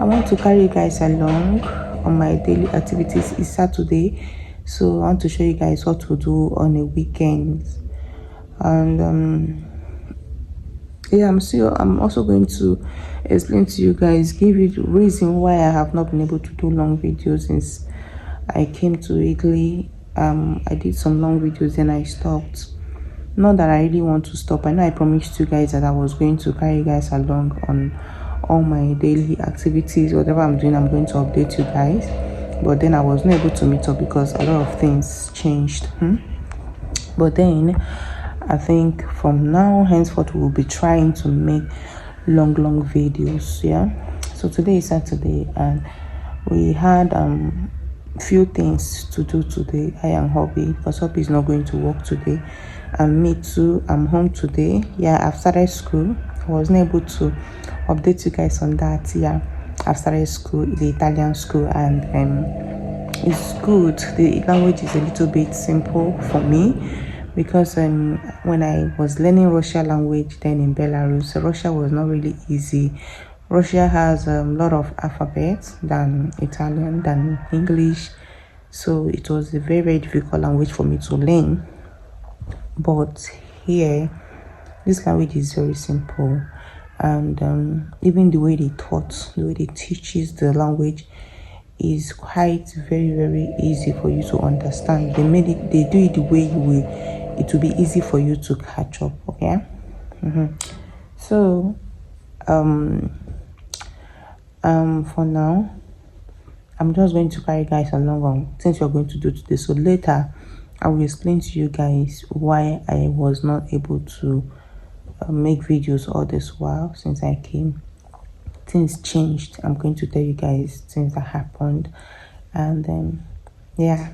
I want to carry you guys along on my daily activities. It's Saturday, so I want to show you guys what to do on a weekend. And yeah, I'm also going to explain to you guys, give you the reason why I have not been able to do long videos since I came to Italy. I did some long videos and I stopped. Not that I really want to stop. I know I promised you guys that I was going to carry you guys along on all my daily activities. Whatever I'm doing, I'm going to update you guys. But then I was not able to meet up because a lot of things changed. But then I think from now henceforth we'll be trying to make long videos. Yeah, so today is Saturday and we had few things to do today. I am Hobby, because Hobby is not going to work today, and me too. I'm home today. Yeah, I've started school. I wasn't able to update you guys on that. Yeah, I've started school, the Italian school, and it's good. The language is a little bit simple for me because when I was learning Russian language then in Belarus, Russia was not really easy. Russia has a lot of alphabets than Italian, than English, so it was a very difficult language for me to learn. But here, this language is very simple, and even the way they taught, the way they teaches the language is quite very easy for you to understand. They do it the way it will be easy for you to catch up. Okay. So for now, I'm just going to carry you guys along on things we're going to do today. So later I will explain to you guys why I was not able to make videos all this while since I came. Things changed. I'm going to tell you guys things that happened, and then yeah,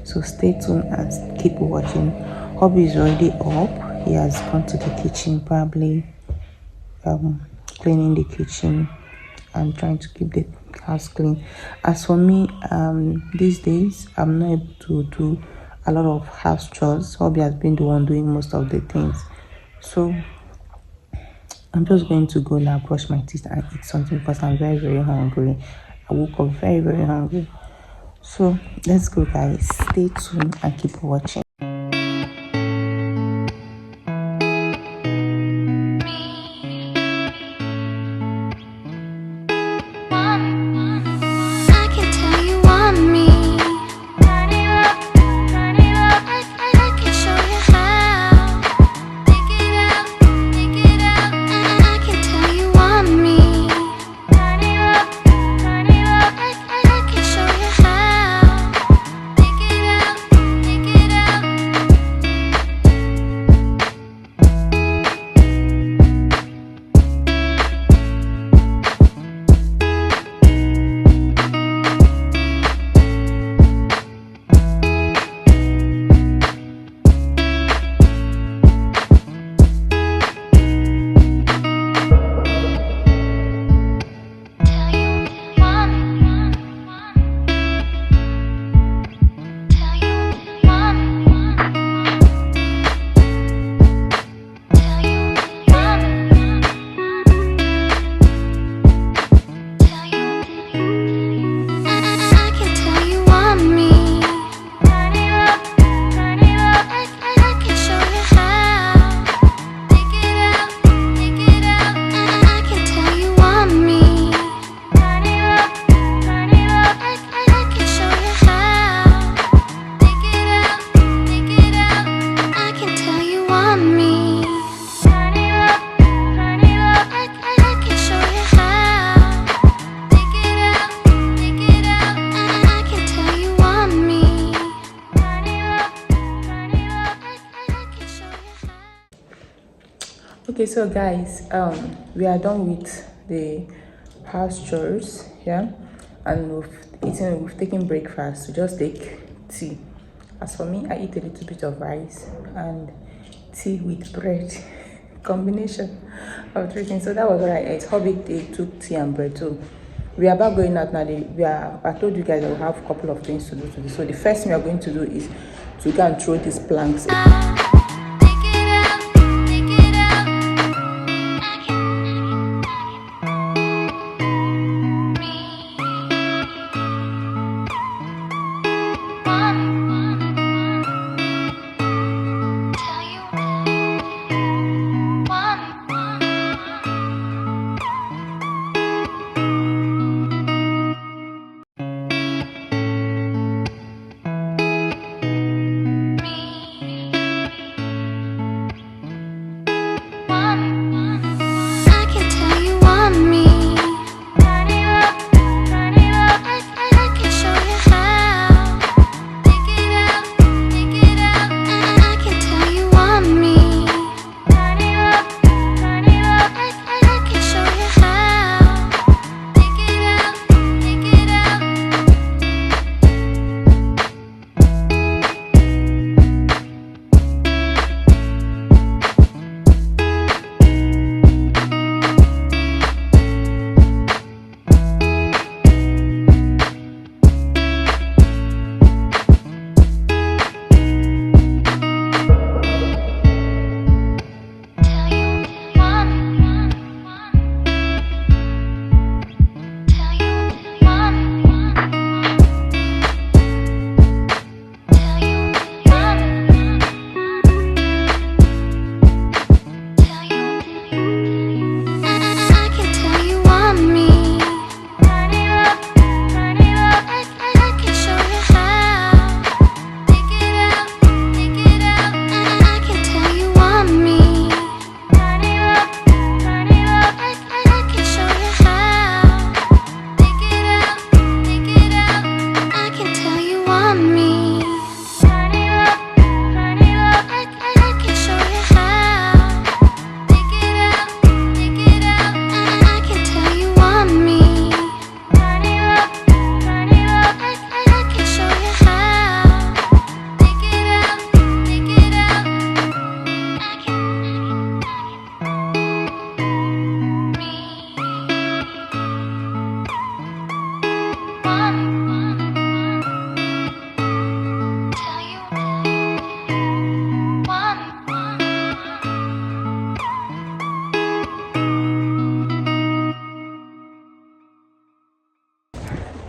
so stay tuned and keep watching. Hobby is already up. He has gone to the kitchen, probably cleaning the kitchen and trying to keep the house clean. As for me, these days I'm not able to do a lot of house chores. Hobby has been the one doing most of the things, so I'm just going to go now, brush my teeth and eat something because I'm very hungry. I woke up very hungry. So let's go, guys. Stay tuned and keep watching. Okay, so guys, we are done with the house chores, yeah, and we've taken breakfast. So just take tea. As for me, I eat a little bit of rice and tea with bread. Combination of three things. So that was what I ate. Hobby, they took tea and bread too. We are about going out now. I told you guys I will have a couple of things to do today. So the first thing we are going to do is to go and throw these planks.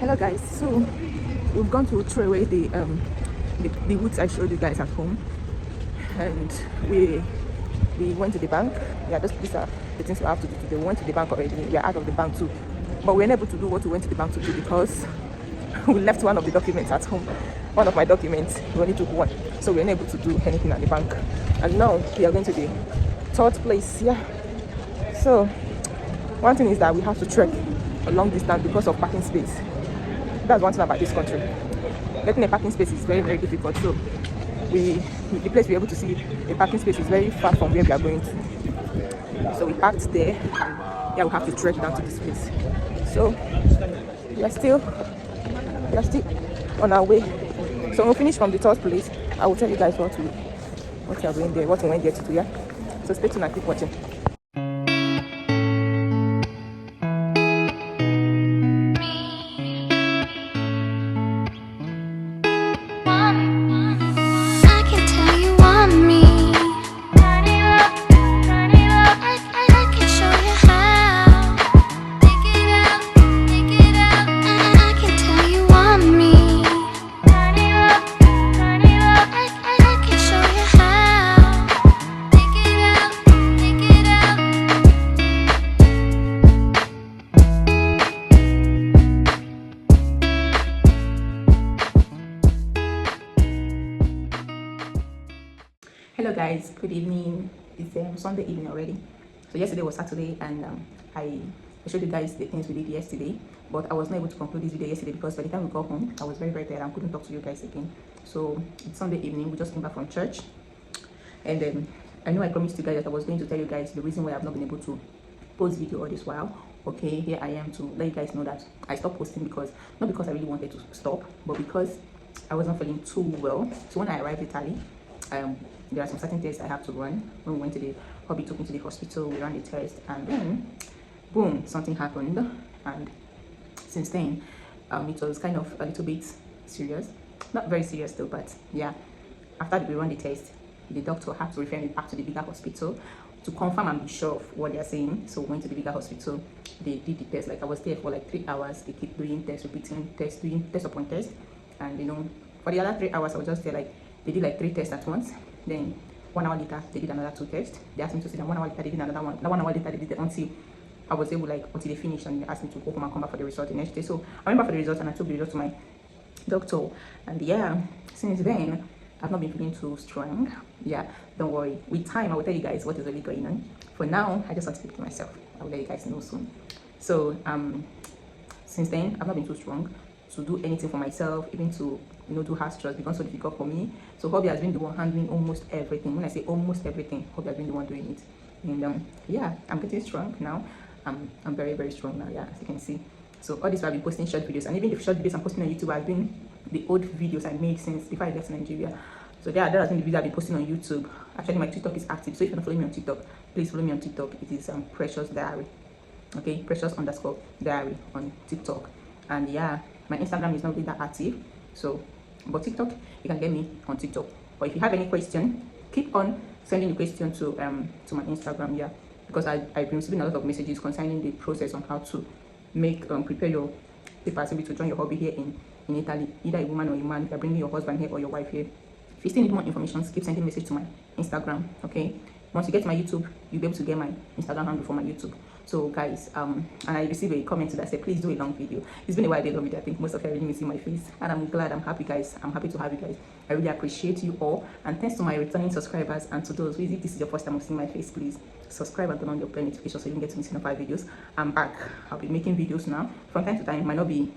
Hello guys, so we've gone to throw away the woods I showed you guys at home, and we went to the bank. Yeah, these are the things we have to do today. We went to the bank already. We are out of the bank too, but we're unable to do what we went to the bank to do because we left one of the documents at home. One of my documents, we only took one, so we're unable to do anything at the bank. And now we are going to the third place. Yeah, so one thing is that we have to trek a long distance because of parking space. That's one thing about this country. Getting a parking space is very, very difficult. So the place we're able to see a parking space is very far from where we are going to. So we parked there, and yeah, we have to trek down to this place. So we are still on our way. So when we finish from the third place, I will tell you guys what we are going there, what we went there to do. Yeah. So stay tuned and keep watching. Hello guys, good evening. It's Sunday evening already. So yesterday was Saturday, and I showed you guys the things we did yesterday, but I was not able to conclude this video yesterday because by the time we got home I was very, very tired and couldn't talk to you guys again. So it's Sunday evening, we just came back from church, and I know I promised you guys that I was going to tell you guys the reason why I've not been able to post video all this while. Okay, here I am to let you guys know that I stopped posting because not because I really wanted to stop, but because I wasn't feeling too well. So when I arrived in Italy, there are some certain tests I have to run. When we went to the hubby took me to the hospital, we ran the test, and then boom, something happened. And since then it was kind of a little bit serious, not very serious though, but yeah, after we run the test, the doctor had to refer me back to the bigger hospital to confirm and be sure of what they're saying. So we went to the bigger hospital. They did the test. Like I was there for like 3 hours. They keep doing tests, repeating tests, doing test upon test, and you know, for the other 3 hours I was just there. Like they did like 3 tests at once. Then 1 hour later they did another 2 tests. They asked me to sit down. 1 hour later they did another one. 1 hour later they did it until I was able, like, until they finished, and they asked me to go home and come back for the result the next day. So I went back for the result and I took the result to my doctor, and yeah, since then I've not been feeling too strong. Yeah, don't worry, with time I will tell you guys what is really going on. For now I just want to keep to myself. I will let you guys know soon. So since then I've not been too strong to do anything for myself, even to, you know, do house chores becomes so difficult for me. So hubby has been the one handling almost everything. When I say almost everything, hubby has been the one doing it. And yeah, I'm getting strong now. I'm very, very strong now, yeah, as you can see. So all this while I've been posting short videos, and even the short videos I'm posting on YouTube has been the old videos I made since before I left Nigeria. So there has been the video I've been posting on YouTube. Actually my TikTok is active, so if you don't follow me on TikTok, please follow me on TikTok. It is Precious Diary. Okay, Precious_Diary on TikTok. And yeah, my Instagram is not really that active, so but TikTok, you can get me on TikTok. But if you have any question, keep on sending the question to my Instagram, yeah, because I've been receiving a lot of messages concerning the process on how to make prepare your papers maybe to join your hobby here in Italy, either a woman or a man. You're bringing your husband here or your wife here. If you still need more information, keep sending message to my Instagram. Okay, once you get my YouTube, you'll be able to get my Instagram handle for my YouTube. So guys, and I received a comment that said please do a long video. It's been a while I did a long video. I think most of you are really missing my face, and I'm glad, I'm happy guys. I'm happy to have you guys. I really appreciate you all, and thanks to my returning subscribers, and to those who, if this is your first time of seeing my face, please subscribe and turn on your bell notification so you can get to miss my videos. I'm back. I'll be making videos now from time to time. It might not be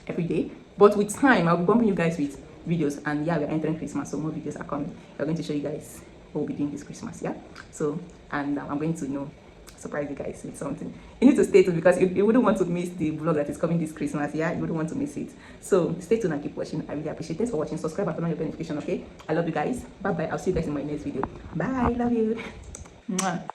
every day, but with time I'll be bumping you guys with videos. And yeah, we're entering Christmas, so more videos are coming. We're going to show you guys what we'll be doing this Christmas. Yeah, so and I'm going to, you know, surprise you guys with something. You need to stay tuned because you wouldn't want to miss the vlog that is coming this Christmas. Yeah, you wouldn't want to miss it. So stay tuned and keep watching. I really appreciate it. Thanks for watching. Subscribe and turn on your notification. Okay, I love you guys. Bye bye. I'll see you guys in my next video. Bye. Love you. Mwah.